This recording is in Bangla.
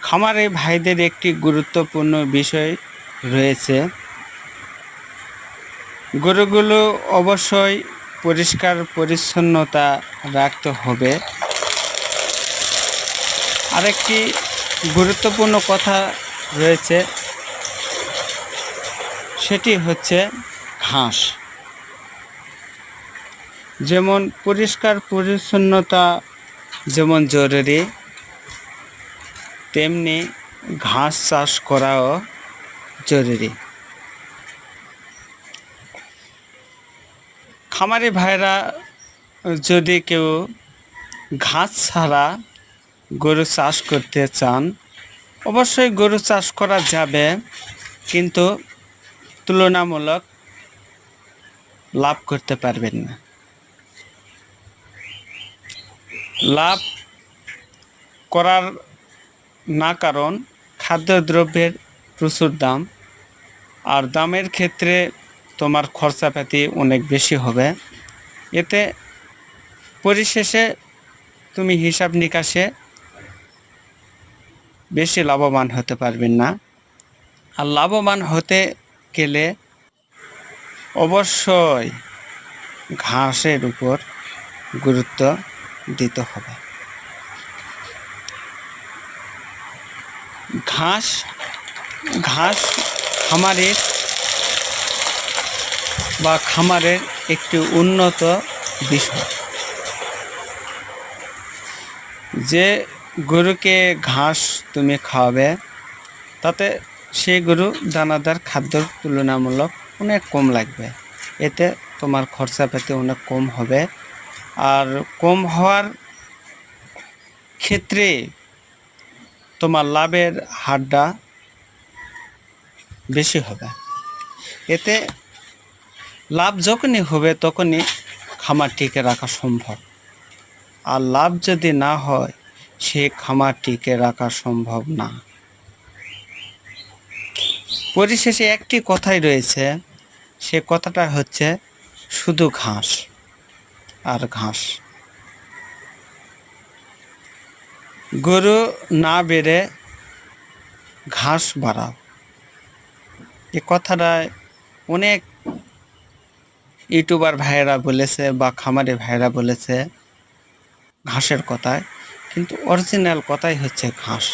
খামারে ভাইদের একটি গুরুত্বপূর্ণ বিষয় রয়েছে। গরুগুলো অবশ্যই পরিষ্কার পরিচ্ছন্নতা রাখতে হবে। আরেকটি গুরুত্বপূর্ণ কথা রয়েছে, সেটি হচ্ছে ঘাস। যেমন পরিষ্কার পরিচ্ছন্নতা যেমন জরুরি, তেমনি ঘাস চাষ করাও জরুরি। খামারি ভাইরা যদি কেউ ঘাস ছাড়া গরু চাষ করতে চান, অবশ্যই গরু চাষ করা যাবে, কিন্তু তুলনামূলক লাভ করতে পারবেন না। লাভ করার না কারণ খাদ্যদ্রব্যের প্রচুর দাম, আর দামের ক্ষেত্রে তোমার খরচাপাতি অনেক বেশি হবে। এতে পরিশেষে তুমি হিসাব নিকাশে বেশি লাভবান হতে পারবেন না। আর লাভবান হতে গেলে অবশ্যই ঘাসের উপর গুরুত্ব দিতে হবে। ঘাস খামারের একটি উন্নত বিষয়। যে গরুকে ঘাস তুমি খাওয়াবে, তাতে সেই গরু দানাদার খাদ্যর তুলনামূলক অনেক কম লাগবে। এতে তোমার খরচাপাতি অনেক কম হবে, আর কম হওয়ার ক্ষেত্রে তোমার লাভের হারটা বেশি হবে। এতে লাভ যখনই হবে তখনই খামার টিকে রাখা সম্ভব। আর লাভ যদি না হয়, সে খামার টিকে রাখা সম্ভব না। পরিশেষে একটি কথাই রয়েছে, সে কথাটা হচ্ছে শুধু ঘাস আর ঘাস। গরু না বেড়ে ঘাস বাড়াও, এ কথাটা অনেক ইউটিউবার ভাইয়েরা বলেছে বা খামারি ভাইয়েরা বলেছে ঘাসের কথায়, কিন্তু অরিজিনাল কথাই হচ্ছে ঘাস।